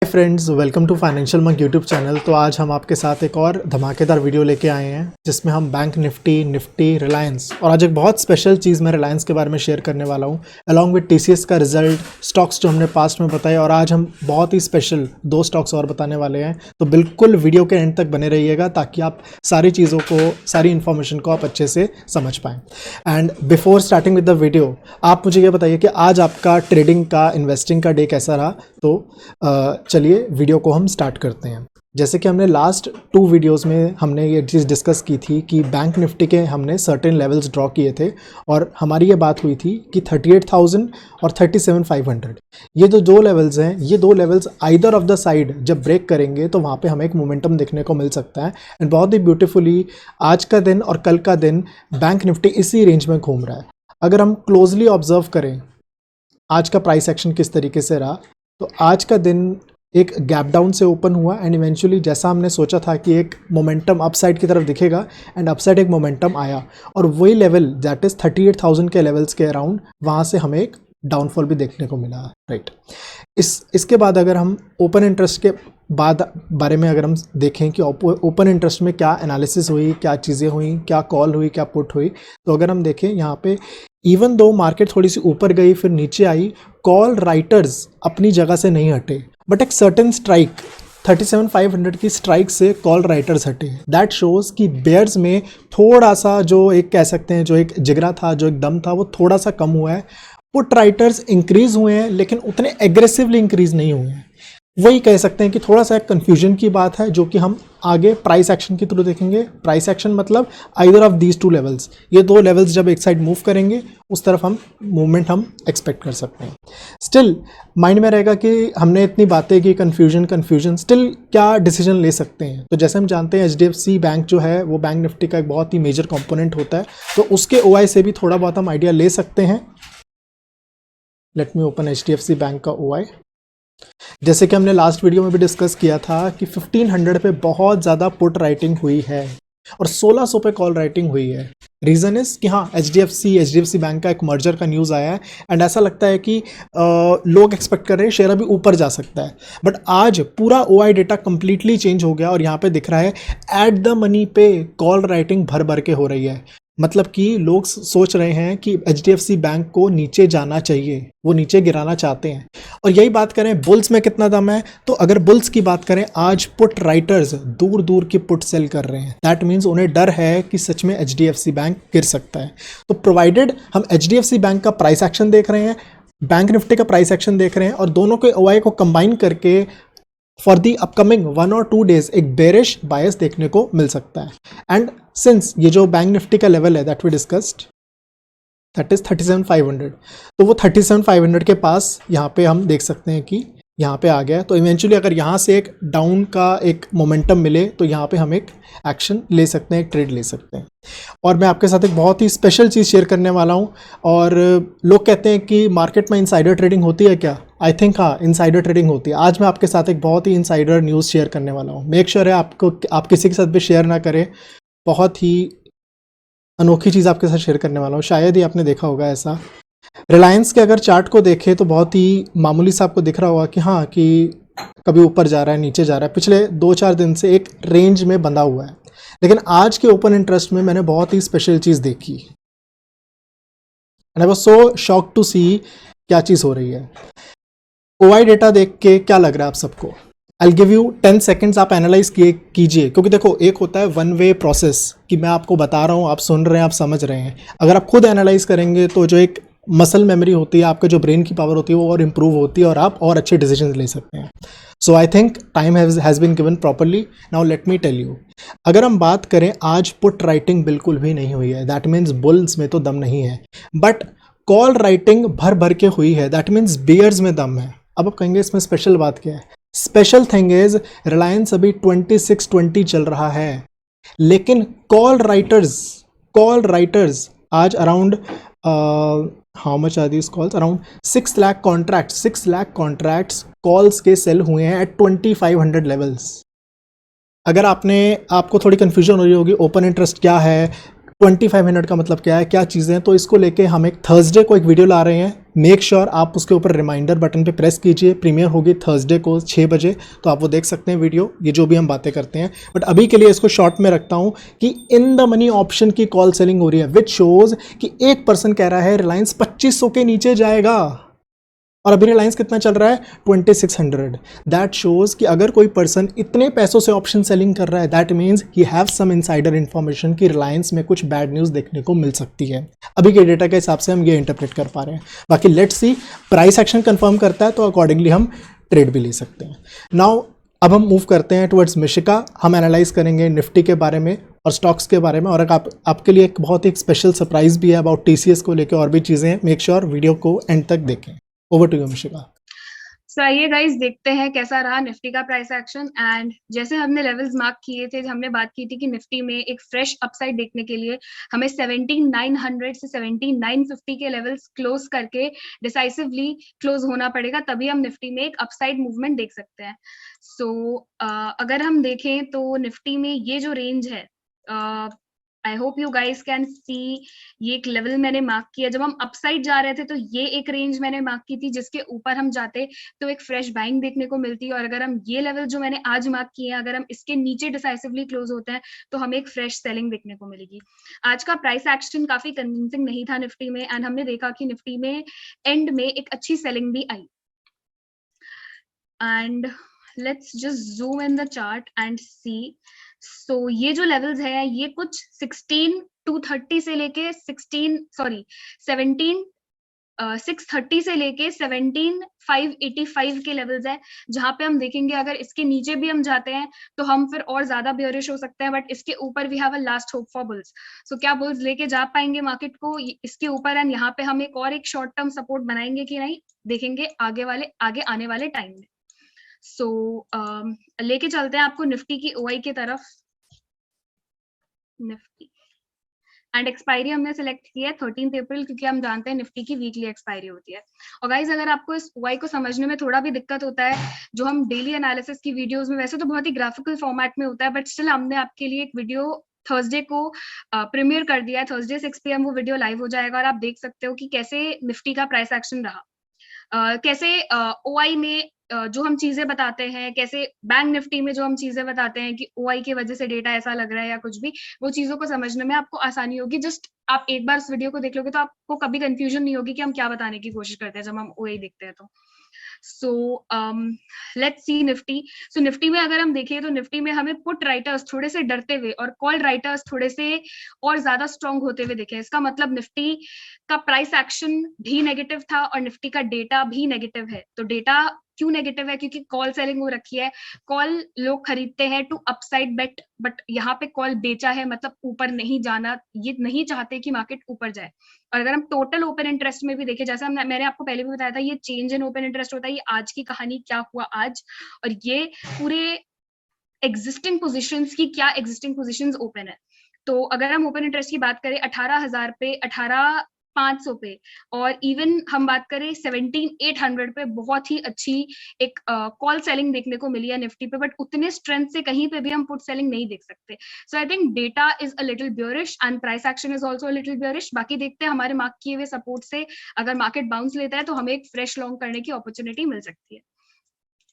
Friends, welcome to Financial Monk YouTube channel. तो आज हम आपके साथ एक और धमाकेदार वीडियो लेके आए हैं जिसमें हम बैंक निफ्टी, रिलायंस और आज एक बहुत स्पेशल चीज़ मैं रिलायंस के बारे में शेयर करने वाला हूं अलॉन्ग विद टीसीएस का रिजल्ट, स्टॉक्स जो हमने पास्ट में बताए और आज हम बहुत ही स्पेशल 2 स्टॉक्स और बताने वाले हैं। तो बिल्कुल वीडियो के एंड तक बने रहिएगा ताकि आप सारी चीज़ों को, सारी इन्फॉर्मेशन को आप अच्छे से समझ पाएँ। And before starting with the video, आप मुझे ये बताइए कि आज आपका ट्रेडिंग का, इन्वेस्टिंग का डे कैसा रहा। तो चलिए वीडियो को हम स्टार्ट करते हैं। जैसे कि हमने लास्ट 2 वीडियोस में हमने ये चीज़ डिस्कस की थी कि बैंक निफ्टी के हमने सर्टेन लेवल्स ड्रॉ किए थे और हमारी ये बात हुई थी कि 38,000 और 37,500 ये जो 2 लेवल्स हैं, ये 2 levels either of the side जब ब्रेक करेंगे तो वहाँ पे हमें एक मोमेंटम देखने को मिल सकता है। एंड बहुत ही ब्यूटीफुली आज का दिन और कल का दिन बैंक निफ्टी इसी रेंज में घूम रहा है। अगर हम क्लोजली ऑब्जर्व करें आज का प्राइस एक्शन किस तरीके से रहा, तो आज का दिन एक गैप डाउन से ओपन हुआ एंड इवेंचुअली जैसा हमने सोचा था कि एक मोमेंटम अपसाइड की तरफ दिखेगा एंड अपसाइड एक मोमेंटम आया और वही लेवल दैट इज़ 38,000 के लेवल्स के अराउंड वहाँ से हमें एक डाउनफॉल भी देखने को मिला, राइट। इसके बाद अगर हम ओपन इंटरेस्ट के बारे में अगर हम देखें कि ओपन इंटरेस्ट में क्या एनालिसिस हुई, क्या चीज़ें हुई, क्या कॉल हुई, क्या पुट हुई, तो अगर हम देखें यहाँ पे इवन दो मार्केट थोड़ी सी ऊपर गई फिर नीचे आई, कॉल राइटर्स अपनी जगह से नहीं हटे बट एक सर्टेन स्ट्राइक 37,500 की स्ट्राइक से कॉल राइटर्स हटे। दैट शोज कि बेयर्स में थोड़ा सा जो एक कह सकते हैं जो एक जिगरा था, जो एक दम था, वो थोड़ा सा कम हुआ है। पुट राइटर्स इंक्रीज हुए हैं लेकिन उतने एग्रेसिवली इंक्रीज नहीं हुए हैं। वही कह सकते हैं कि थोड़ा सा कंफ्यूजन की बात है जो कि हम आगे प्राइस एक्शन के थ्रू देखेंगे। प्राइस एक्शन मतलब आइदर ऑफ दीज 2 लेवल्स, ये 2 लेवल्स जब एक साइड मूव करेंगे उस तरफ हम मूवमेंट हम एक्सपेक्ट कर सकते हैं। स्टिल माइंड में रहेगा कि हमने इतनी बातें की, कन्फ्यूजन स्टिल क्या डिसीजन ले सकते हैं। तो जैसे हम जानते हैं HDFC बैंक जो है वो बैंक निफ्टी का एक बहुत ही मेजर कंपोनेंट होता है, तो उसके OI से भी थोड़ा बहुत हम आइडिया ले सकते हैं। Let me open HDFC bank का OI। जैसे कि हमने लास्ट वीडियो में भी डिस्कस किया था कि 1500 पे बहुत ज़्यादा पुट राइटिंग हुई है और 1600 पे कॉल राइटिंग हुई है। रीज़न इज़ कि हाँ HDFC बैंक का एक मर्जर का न्यूज़ आया है एंड ऐसा लगता है कि लोग एक्सपेक्ट कर रहे हैं शेयर अभी ऊपर जा सकता है। बट आज पूरा OI डेटा कंप्लीटली चेंज हो गया और यहाँ पे दिख रहा है एट द मनी पे कॉल राइटिंग भर भर के हो रही है। मतलब कि लोग सोच रहे हैं कि HDFC बैंक को नीचे जाना चाहिए, वो नीचे गिराना चाहते हैं। और यही बात करें बुल्स में कितना दम है, तो अगर बुल्स की बात करें आज पुट राइटर्स दूर दूर की पुट सेल कर रहे हैं। दैट मीन्स उन्हें डर है कि सच में HDFC बैंक गिर सकता है। तो प्रोवाइडेड हम HDFC बैंक का प्राइस एक्शन देख रहे हैं, बैंक निफ्टी का प्राइस एक्शन देख रहे हैं और दोनों के OI को कंबाइन करके फॉर दी अपकमिंग 1 और 2 डेज एक बेरिश बायस देखने को मिल सकता है। एंड सिंस ये जो बैंक निफ्टी का लेवल है that we discussed that is 37,500, तो वो 37,500 के पास यहाँ पे हम देख सकते हैं कि यहाँ पे आ गया। तो इवेंचुअली अगर यहाँ से एक डाउन का एक मोमेंटम मिले तो यहाँ पे हम एक एक्शन ले सकते हैं, एक ट्रेड ले सकते हैं। और मैं आपके साथ एक बहुत ही स्पेशल चीज़ शेयर करने वाला हूँ। और लोग कहते हैं कि मार्केट में इनसाइडर ट्रेडिंग होती है क्या? आई थिंक हाँ, इनसाइडर ट्रेडिंग होती है। आज मैं आपके साथ एक बहुत ही इनसाइडर न्यूज़ शेयर करने वाला हूँ। मेक श्योर है आप किसी के साथ भी शेयर ना करें। बहुत ही अनोखी चीज़ आपके साथ शेयर करने वाला हूँ, शायद ही आपने देखा होगा ऐसा। रिलायंस के अगर चार्ट को देखें तो बहुत ही मामूली सा आपको दिख रहा होगा कि हाँ कि कभी ऊपर जा रहा है, नीचे जा रहा है। पिछले 2-4 दिन से एक रेंज में बंधा हुआ है। लेकिन आज के ओपन इंटरेस्ट में मैंने बहुत ही स्पेशल चीज़ देखी and I was so shock to see क्या चीज़ हो रही है। OI डेटा देख के क्या लग रहा है आप सबको? आई गिव यू 10 सेकेंड्स, आप एनालाइज कीजिए। क्योंकि देखो एक होता है 1 वे प्रोसेस कि मैं आपको बता रहा हूँ, आप सुन रहे हैं, आप समझ रहे हैं। अगर आप खुद एनालाइज करेंगे तो जो एक मसल मेमोरी होती है, आपका जो ब्रेन की पावर होती है वो और इम्प्रूव होती है और आप और अच्छे डिसीजन ले सकते हैं। So I think time has been given properly. Now let me tell you, अगर हम बात करें आज पुट राइटिंग बिल्कुल भी नहीं हुई है। दैट मीन्स बुल्स में तो दम नहीं है बट कॉल राइटिंग भर भर के हुई है। दैट मीन्स बेयर्स में दम है। अब आप कहेंगे इसमें स्पेशल बात क्या है? स्पेशल थिंग इज रिलायंस अभी 2620 चल रहा है लेकिन कॉल राइटर्स आज around how much are these calls? Around 6 lakh contracts calls के सेल हुए हैं एट 2500 लेवल्स। अगर आपको थोड़ी कंफ्यूजन हो रही होगी ओपन इंटरेस्ट क्या है, 2500 का मतलब क्या है, क्या चीज़ें हैं, तो इसको लेके हम एक थर्सडे को एक वीडियो ला रहे हैं। मेक श्योर आप उसके ऊपर रिमाइंडर बटन पे प्रेस कीजिए। प्रीमियर होगी थर्सडे को 6 बजे, तो आप वो देख सकते हैं वीडियो, ये जो भी हम बातें करते हैं। बट अभी के लिए इसको शॉर्ट में रखता हूँ कि इन द मनी ऑप्शन की कॉल सेलिंग हो रही है, विच शोज कि एक पर्सन कह रहा है रिलायंस 2500 के नीचे जाएगा, और अभी रिलायंस कितना चल रहा है, 2600। दैट शोज कि अगर कोई पर्सन इतने पैसों से ऑप्शन सेलिंग कर रहा है, that means he have some insider information कि रिलायंस में कुछ बैड न्यूज़ देखने को मिल सकती है। अभी के डेटा के हिसाब से हम ये इंटरप्रेट कर पा रहे हैं। बाकी let's see, price action confirm करता है तो अकॉर्डिंगली हम ट्रेड भी ले सकते हैं। नाउ अब हम मूव करते हैं टुवर्ड्स मिशिका। हम एनालाइज करेंगे निफ्टी के बारे में और स्टॉक्स के बारे में, और आपके लिए एक बहुत ही स्पेशल सरप्राइज भी है अबाउट टीसीएस को लेकर और भी चीज़ें। मेक श्योर वीडियो को एंड तक देखें। Over to you Mishika. So आइए गाइस देखते हैं कैसा रहा निफ्टी का प्राइस एक्शन। एंड जैसे हमने लेवल्स मार्क किए थे, हमने बात की थी कि निफ्टी में एक फ्रेश अपसाइड देखने के लिए हमें 17,900 से 17,950 के लेवल्स क्लोज करके डिसाइसिवली क्लोज होना पड़ेगा, तभी हम निफ्टी में एक अपसाइड मूवमेंट देख सकते हैं। सो अगर हम देखें तो निफ्टी में ये जो रेंज है, I hope you guys can see, ये एक लेवल मैंने मार्क किया। जब हम अपसाइड जा रहे थे तो ये एक रेंज मैंने मार्क की थी, जिसके ऊपर हम जाते तो एक फ्रेश बाइंग देखने को मिलती है। और अगर हम ये लेवल जो मैंने आज मार्क किए हैं, अगर हम इसके नीचे डिसाइसिवली क्लोज होते हैं तो हमें एक फ्रेश सेलिंग देखने को मिलेगी। आज का प्राइस एक्शन काफी कन्विंसिंग नहीं था निफ्टी में, एंड हमने देखा कि निफ्टी में एंड में एक अच्छी सेलिंग भी आई। And let's just zoom in the chart and see. So ये जो लेवल्स है, ये कुछ 16,230 से लेके 630 से लेके 17,585 के लेवल्स है, जहां पे हम देखेंगे अगर इसके नीचे भी हम जाते हैं तो हम फिर और ज्यादा बेयरिश हो सकते हैं। बट इसके ऊपर we have a last hope for bulls. So क्या बुल्स लेके जा पाएंगे मार्केट को इसके ऊपर, एंड यहाँ पे हम एक शॉर्ट टर्म सपोर्ट बनाएंगे कि नहीं, देखेंगे आगे आने वाले टाइम में। सो लेके चलते हैं आपको निफ्टी की ओआई की तरफ। निफ्टी एंड एक्सपायरी हमने सिलेक्ट किया है 13 अप्रैल, क्योंकि हम जानते हैं निफ्टी की वीकली एक्सपायरी होती है। और गाइज अगर आपको इस ओआई को समझने में थोड़ा भी दिक्कत होता है, जो हम डेली एनालिसिस की वीडियोस में वैसे तो बहुत ही ग्राफिकल फॉर्मेट में होता है, बट स्टिल हमने आपके लिए एक वीडियो थर्सडे को प्रीमियर कर दिया है। थर्सडे 6 PM वो वीडियो लाइव हो जाएगा और आप देख सकते हो कि कैसे निफ्टी का प्राइस एक्शन रहा, कैसे ओआई में जो हम चीजें बताते हैं, कैसे बैंक निफ्टी में जो हम चीजें बताते हैं कि ओआई की वजह से डेटा ऐसा लग रहा है या कुछ भी, वो चीजों को समझने में आपको आसानी होगी। जस्ट आप एक बार उस वीडियो को देख लोगे तो आपको कभी कंफ्यूजन नहीं होगी कि हम क्या बताने की कोशिश करते हैं जब हम ओआई देखते हैं तो। So let's see Nifty. So Nifty में अगर हम देखें तो निफ्टी में हमें पुट राइटर्स थोड़े से डरते हुए और कॉल राइटर्स थोड़े से और ज्यादा स्ट्रॉन्ग होते हुए दिखे। इसका मतलब निफ्टी का प्राइस एक्शन भी नेगेटिव था और निफ्टी का डेटा भी नेगेटिव है। तो डेटा क्यों नेगेटिव है? क्योंकि कॉल सेलिंग हो रखी है, कॉल लोग खरीदते हैं टू अपसाइड बेट, बट यहाँ पे कॉल बेचा है, मतलब ऊपर नहीं जाना, ये नहीं चाहते कि मार्केट ऊपर जाए। और अगर हम टोटल ओपन इंटरेस्ट में भी देखें, जैसा मैंने आपको पहले भी बताया था, ये चेंज इन ओपन इंटरेस्ट होता है, ये आज की कहानी क्या हुआ आज, और ये पूरे एग्जिस्टिंग पोजीशंस की क्या एग्जिस्टिंग पोजीशंस ओपन है। तो अगर हम ओपन इंटरेस्ट की बात करें 18,000 पे, 18,500 पे, और इवन हम बात करें 17,800 पे, बहुत ही अच्छी एक कॉल सेलिंग देखने को मिली है निफ्टी पे, बट उतने स्ट्रेंथ से कहीं पे भी हम पुट सेलिंग नहीं देख सकते। So I think data is a little bearish and price action is also a little bearish. बाकी देखते हैं हमारे मार्क किए हुए सपोर्ट से अगर मार्केट बाउंस लेता है तो हमें एक फ्रेश लॉन्ग करने की अपॉर्चुनिटी मिल सकती है।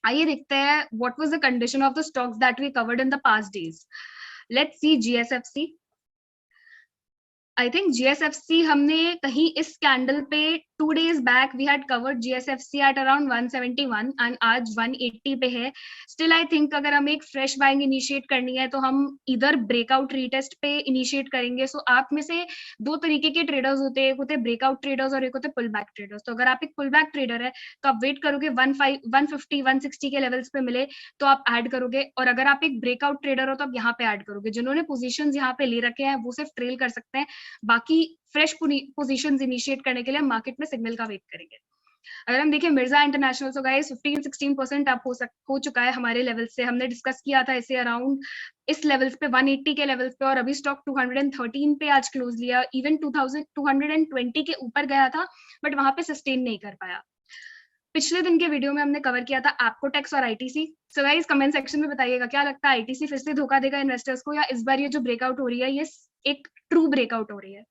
आइए देखते हैं what was the condition of the stocks that we covered in the past days. Let's see GSFC. I think GSFC हमने कहीं इस कैंडल पे 2 days back we had covered GSFC at around 171 and आज 180 पे है। स्टिल आई थिंक अगर हमें एक फ्रेश बाइंग इनिशिएट करनी है तो हम इधर ब्रेकआउट रीटेस्ट पे इनिशिएट करेंगे। सो आप में से दो तरीके के ट्रेडर्स होते हैं, एक होते हैं ब्रेकआउट ट्रेडर्स और एक होते हैं पुल बैक ट्रेडर्स। तो अगर आप एक पुल बैक ट्रेडर है तो आप वेट करोगे 150 160 के लेवल्स पे मिले तो आप ऐड करोगे, और अगर आप एक ब्रेकआउट ट्रेडर हो तो आप यहाँ पे ऐड करोगे। जिन्होंने पोजीशंस यहाँ पे ले रखे हैं वो सिर्फ ट्रेल कर सकते हैं, बाकी फ्रेश पोजीशंस इनिशिएट करने के लिए हम मार्केट में सिग्नल का वेट करेंगे। अगर हम देखें Mirza international, so guys 15-16% up हो चुका है हमारे लेवल से। हमने डिस्कस किया था इसे अराउंड इस लेवल्स पे 180 के लेवल्स पे, और अभी स्टॉक 213 पे आज क्लोज लिया। इवन 2220 के ऊपर गया था बट वहां पे सस्टेन नहीं कर पाया। पिछले दिन के वीडियो में हमने कवर किया था एप्कोटेक्स और ITC. So guys comment section में बताइएगा क्या लगता है आईटीसी फिर से धोखा देगा इन्वेस्टर्स को, या इस बार ये जो ब्रेकआउट हो रही है ये एक ट्रू ब्रेकआउट हो रही है।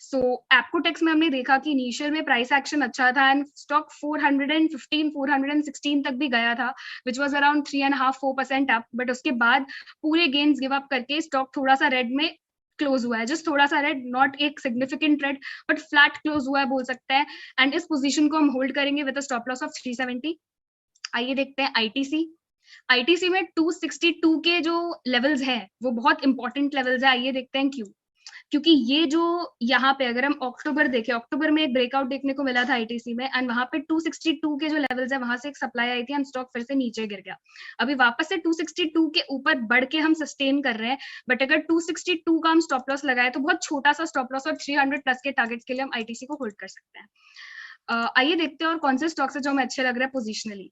सो एप्कोटेक्स में हमने देखा कि इनिशियल में प्राइस एक्शन अच्छा था एंड स्टॉक 415 416 तक भी गया था, which was around 3.5-4% up, but उसके बाद पूरे गेन्स गिव अप करके स्टॉक थोड़ा सा रेड में क्लोज हुआ है, जस्ट थोड़ा सा रेड, नॉट एक significant red but flat close हुआ है बोल सकते हैं। एंड इस पोजीशन को हम होल्ड करेंगे with a stop loss of 370। आइए देखते हैं आईटीसी। आईटीसी में 262 के जो लेवल्स हैं वो बहुत इंपॉर्टेंट लेवल्स है। आइए देखते हैं क्यों, क्योंकि ये जो यहाँ पे अगर हम अक्टूबर देखें, अक्टूबर में एक ब्रेकआउट देखने को मिला था आईटीसी में एंड वहां पे 262 के जो लेवल्स है वहां से एक सप्लाई आई थी एंड स्टॉक फिर से नीचे गिर गया। अभी वापस से 262 के ऊपर बढ़ के हम सस्टेन कर रहे हैं, बट अगर 262 का हम स्टॉप लॉस लगाए तो बहुत छोटा सा स्टॉप लॉस और 300 प्लस के टारगेट्स के लिए हम आईटीसी को होल्ड कर सकते हैं। आइए देखते हैं और कौन से स्टॉक्स है जो हमें अच्छे लग रहे हैं पोजिशनली।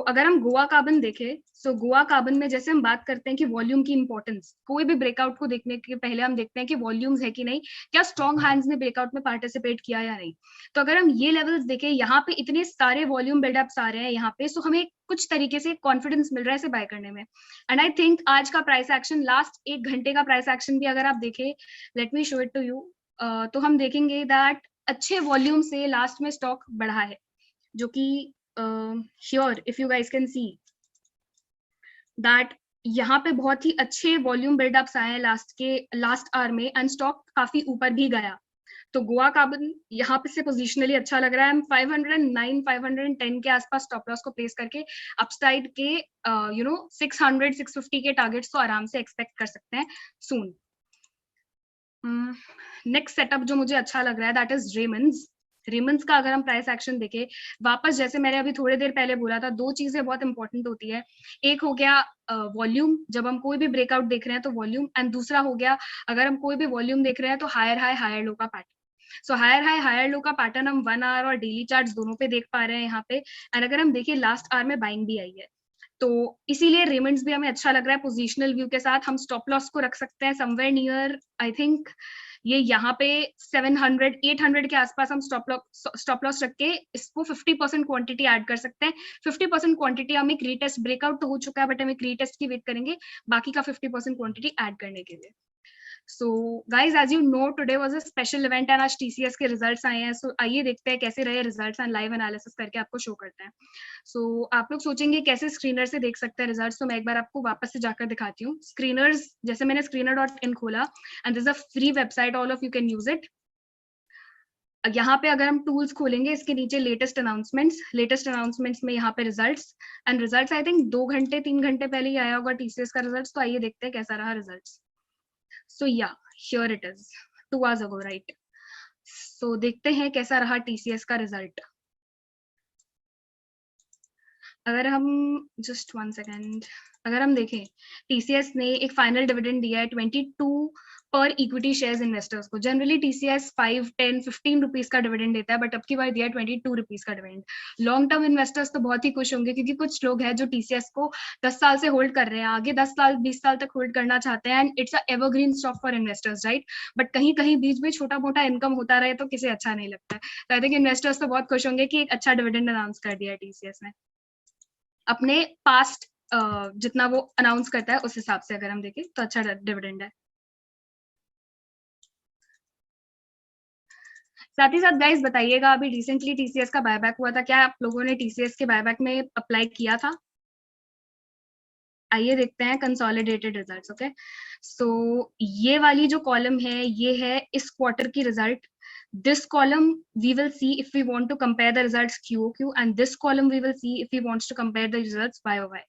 अगर हम गोवा कार्बन देखें, गोवा कार्बन में जैसे हम बात करते हैं कि वॉल्यूम की इंपॉर्टेंस, कोई भी ब्रेकआउट को देखने के पहले हम देखते हैं कि वॉल्यूम्स है कि नहीं, क्या स्ट्रॉन्ग हैंड्स ने ब्रेकआउट में पार्टिसिपेट किया या नहीं। तो अगर हम ये लेवल्स देखें, यहाँ पे इतने सारे वॉल्यूम बिल्डअप्स आ रहे हैं यहाँ पे, सो हमें कुछ तरीके से कॉन्फिडेंस मिल रहा है इसे बाय करने में। एंड आई थिंक आज का प्राइस एक्शन, लास्ट 1 घंटे का प्राइस एक्शन भी अगर आप देखें, let me show it to you, तो हम देखेंगे दैट अच्छे वॉल्यूम से लास्ट में स्टॉक बढ़ा है, जो कि here if you guys can see that यहाँ पे बहुत ही अच्छे वॉल्यूम बिल्डअप्स आए हैं लास्ट आवर में एंड स्टॉक काफी ऊपर भी गया। तो गोवा कार्बन यहाँ पे से पोजिशनली अच्छा लग रहा है। हम 509 510 के आसपास स्टॉप लॉस को प्लेस करके अपसाइड के 600 650 के टारगेट्स को आराम से एक्सपेक्ट कर सकते हैं सून। नेक्स्ट सेटअप जो मुझे अच्छा लग रहा है दैट इज रेमंड्स का अगर हम प्राइस एक्शन देखें, वापस जैसे मैंने अभी थोड़ी देर पहले बोला था, 2 चीजें बहुत इंपॉर्टेंट होती है। एक हो गया वॉल्यूम, जब हम कोई भी ब्रेकआउट देख रहे हैं तो वॉल्यूम, एंड दूसरा हो गया अगर हम कोई भी वॉल्यूम देख रहे हैं तो हायर हाई हायर लो का pattern. So higher high higher low का पैटर्न हम 1 आवर और डेली चार्ट्स दोनों पे देख पा रहे हैं यहाँ पे। एंड अगर हम देखिए लास्ट आवर में बाइंग भी आई है, तो इसीलिए रेमंड्स भी हमें अच्छा लग रहा है। पोजिशनल व्यू के साथ हम स्टॉप लॉस को रख सकते हैं समवेयर नियर, आई थिंक ये यहाँ पे 700 800 के आसपास हम स्टॉप लॉस रख के इसको 50% क्वांटिटी ऐड कर सकते हैं। 50% क्वांटिटी हम एक रीटेस्ट, ब्रेकआउट तो हो चुका है बट हम एक रीटेस्ट की वेट करेंगे बाकी का 50% क्वांटिटी ऐड करने के लिए। So guys as you know today was a special event and आज टीसीएस के रिजल्ट्स आए हैं। सो आइए देखते हैं कैसे रहे रिजल्ट्स एंड लाइव एनालिसिस करके आपको शो करते हैं। सो आप लोग सोचेंगे कैसे स्क्रीनर से देख सकते हैं रिजल्ट्स, तो मैं एक बार आपको वापस से जाकर दिखाती हूँ। स्क्रीनर्स, जैसे मैंने screener.in खोला and this is a free website, all of you can use it. यहाँ पे अगर हम टूल्स खोलेंगे, इसके नीचे लेटेस्ट अनाउंसमेंट्स में यहाँ पे results and results I think 2 घंटे 3 घंटे पहले ही आया होगा टीसीएस का रिजल्ट्स। तो आइए देखते हैं कैसा रहा results. So yeah, here it is, 2 hours ago, right? So देखते हैं कैसा रहा TCS का रिजल्ट। अगर हम just 1 second, अगर हम देखें TCS ने एक फाइनल डिविडेंड दिया है 22 पर इक्विटी शेयर्स इन्वेस्टर्स को। जनरली TCS 5, 10, 15 रुपीज का डिविडेंड देता है, बट अब की बार दिया 22 रुपीज का डिविडेंड। लॉन्ग टर्म इन्वेस्टर्स तो बहुत ही खुश होंगे क्योंकि कुछ लोग हैं जो TCS को 10 साल से होल्ड कर रहे हैं, आगे 10 साल 20 साल तक होल्ड करना चाहते हैं and it's a evergreen stock for investors, right. But कहीं कहीं बीच में छोटा मोटा इनकम होता रहे तो किसे अच्छा नहीं लगता है। तो आई थिंक इन्वेस्टर्स तो बहुत खुश होंगे कि एक अच्छा डिविडेंड अनाउंस कर दिया TCS ने अपने पास्ट जितना वो अनाउंस करता है उस हिसाब से अगर हम देखें तो अच्छा डिविडेंड है। साथ ही साथ गाइस बताइएगा, अभी रिसेंटली TCS का बायबैक हुआ था, क्या आप लोगों ने TCS के बायबैक में अप्लाई किया था? आइए देखते हैं कंसोलिडेटेड रिजल्ट्स। ओके, सो ये वाली जो कॉलम है ये है इस क्वार्टर की result. This column we will see if we want to compare the results QOQ, and this column we will see if we wants to compare the results YOY.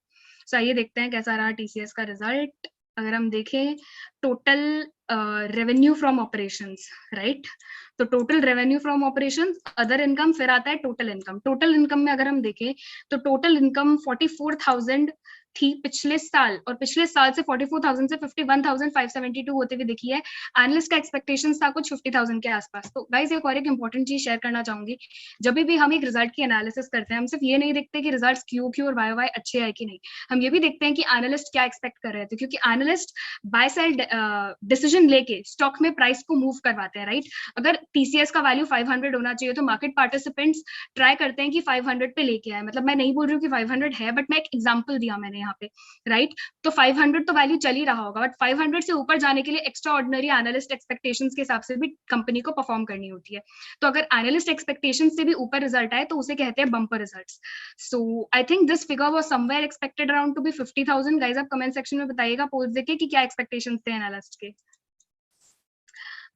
So आइए देखते हैं कैसा रहा TCS का result. अगर हम देखें total revenue from operations, right, तो total revenue from operations, other income, फिर आता है टोटल इनकम। टोटल इनकम में अगर हम देखें तो टोटल इनकम थी पिछले साल, और पिछले साल से 44,000 से 51,572 होते हुए दिखी है। एनालिस्ट का एक्सपेक्टेशन था कुछ 50,000 के आसपास। तो गाइस एक और एक इंपॉर्टेंट चीज शेयर करना चाहूंगी, जब भी हम एक रिजल्ट की एनालिसिस करते हैं, हम सिर्फ ये नहीं देखते कि रिजल्ट क्यू और वाई अच्छे आए कि नहीं, हम ये भी देखते हैं कि एनालिस्ट क्या एक्सपेक्ट कर रहे थे, क्योंकि एनालिस्ट बाय सेल डिसीजन लेके स्टॉक में प्राइस को मूव करवाते हैं, राइट। अगर टीसीएस का वैल्यू 500 होना चाहिए तो मार्केट पार्टिसिपेंट्स ट्राई करते हैं कि 500 पे लेके आए। मतलब मैं नहीं बोल रही हूँ कि 500 है, बट मैं एक एग्जांपल दिया मैंने यहाँ पे, राइट। तो 500 तो वैल्यू चल ही रहा होगा, बट 500 से ऊपर जाने के लिए एक्स्ट्रा ऑर्डिनरी एनालिस्ट एक्सपेक्टेशंस के हिसाब से भी कंपनी को परफॉर्म करनी होती है। तो अगर एनालिस्ट एक्सपेक्टेशन से भी ऊपर रिजल्ट आए तो उसे कहते हैं bumper results. So I think this figure was somewhere expected around to be 50,000। Guys आप कमेंट सेक्शन में बताइएगा पोस्ट देके कि क्या एक्सपेक्टेशंस थे एनालिस्ट के।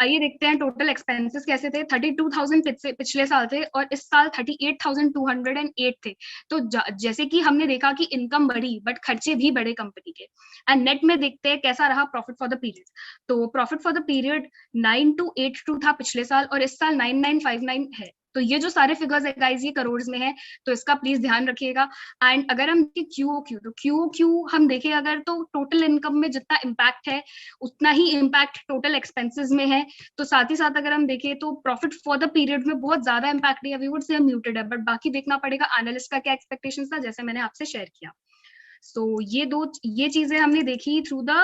आइए देखते हैं टोटल एक्सपेंसेस कैसे थे। 32,000 पिछले साल थे और इस साल 38,208 थे। तो जैसे कि हमने देखा कि इनकम बढ़ी बट खर्चे भी बढ़े कंपनी के। एंड नेट में देखते हैं कैसा रहा प्रॉफिट फॉर द पीरियड। तो प्रॉफिट फॉर द पीरियड 9282 था पिछले साल और इस साल 9959 है। तो ये जो सारे फिगर्स है गाइस ये करोड़ में है, तो इसका प्लीज ध्यान रखिएगा। एंड अगर हम क्यूओक्यू, तो क्यूओक्यू हम देखें अगर, तो टोटल इनकम में जितना इम्पैक्ट है उतना ही इम्पैक्ट टोटल एक्सपेंसेस में है। तो साथ ही साथ अगर हम देखें तो प्रॉफिट फॉर द पीरियड में बहुत ज्यादा इम्पैक्ट नहीं है, वी वुड से म्यूटेड है, बट बाकी देखना पड़ेगा एनालिस्ट का क्या एक्सपेक्टेशन था, जैसे मैंने आपसे शेयर किया। सो ये चीजें हमने देखी through the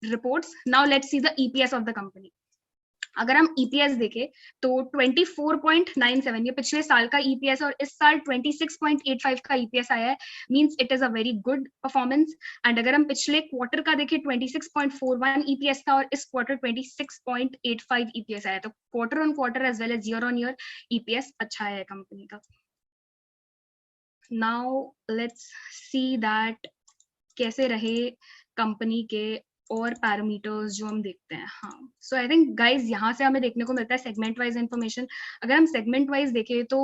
reports. Now let's see the EPS of the company. अगर हम ईपीएस देखें तो 24.97 ये पिछले साल का ईपीएस और इस साल 26.85 का ईपीएस आया है, means it is a very good performance. And अगर हम पिछले क्वार्टर का देखें 26.41 ईपीएस था और इस क्वार्टर 26.85 ईपीएस आया। तो quarter on quarter as well as year on year EPS अच्छा है कंपनी का। नाउ लेट्स सी दैट कैसे रहे कंपनी के और पैरामीटर्स जो हम देखते हैं। हाँ, सो आई थिंक गाइज यहाँ से हमें देखने को मिलता है सेगमेंट वाइज इन्फॉर्मेशन। अगर हम सेगमेंट वाइज देखें तो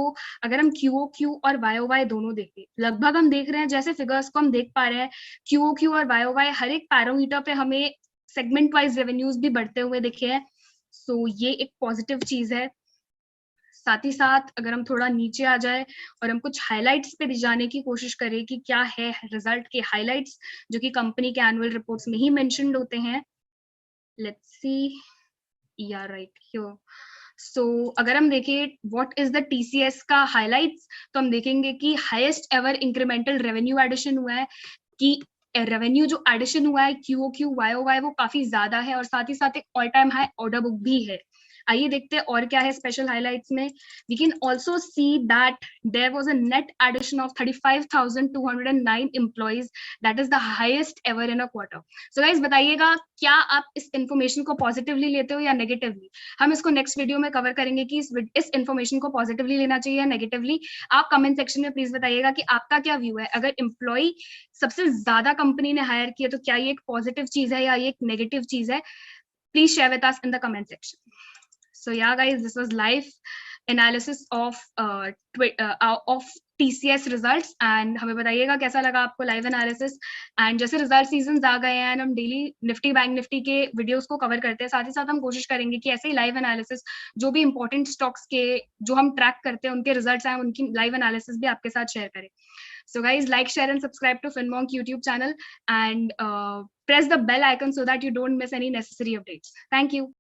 अगर हम क्यूओक्यू और वाईओवाई दोनों देखें, लगभग हम देख रहे हैं जैसे फिगर्स को हम देख पा रहे हैं, क्यूओक्यू और वाईओवाई हर एक पैरामीटर पे हमें सेगमेंट वाइज रेवेन्यूज भी बढ़ते हुए दिखे हैं। सो ये एक पॉजिटिव चीज है। साथ ही साथ अगर हम थोड़ा नीचे आ जाए और हम कुछ हाइलाइट्स पे जाने की कोशिश करें कि क्या है रिजल्ट के हाइलाइट्स जो कि कंपनी के एनुअल रिपोर्ट्स में ही मेंशन्ड होते हैं। लेट्स सी, या राइट हियर। सो अगर हम देखें व्हाट इज द टीसीएस का हाइलाइट्स, तो हम देखेंगे कि highest ever incremental revenue addition हुआ है, कि रेवेन्यू जो एडिशन हुआ है क्यूओक्यू वाईओवाई वो काफी ज्यादा है, और साथ ही साथ एक all time high order book भी है। आइए देखते हैं और क्या है स्पेशल हाइलाइट्स में। We can also see that there was a net addition of 35,209 employees, that is the highest ever in a quarter. So guys बताइएगा क्या आप इस इंफॉर्मेशन को पॉजिटिवली लेते हो या नेगेटिवली। हम इसको नेक्स्ट वीडियो में कवर करेंगे कि इस इंफॉर्मेशन को पॉजिटिवली लेना चाहिए या नेगेटिवली। आप कमेंट सेक्शन में प्लीज बताइएगा कि आपका क्या व्यू है। अगर एम्प्लॉय सबसे ज्यादा कंपनी ने हायर किया तो क्या ये एक पॉजिटिव चीज है या ये एक नेगेटिव चीज है, please share with us in the comment section. So yeah, guys, this was live analysis of TCS results, and हमें बताइएगा कैसा लगा आपको लाइव एनालिसिस। एंड जैसे रिजल्ट सीजन आ गए हैं, हम डेली निफ्टी बैंक निफ्टी के वीडियोस को कवर करते हैं, साथ ही साथ हम कोशिश करेंगे कि ऐसे ही लाइव एनालिसिस जो भी इंपॉर्टेंट स्टॉक्स के जो हम ट्रैक करते हैं उनके रिजल्ट्स आए, उनकी लाइव एनालिसिस भी आपके साथ शेयर करें। So guys, like, share and subscribe to FinMonk YouTube channel and press the bell icon so that you don't miss any necessary updates. Thank you.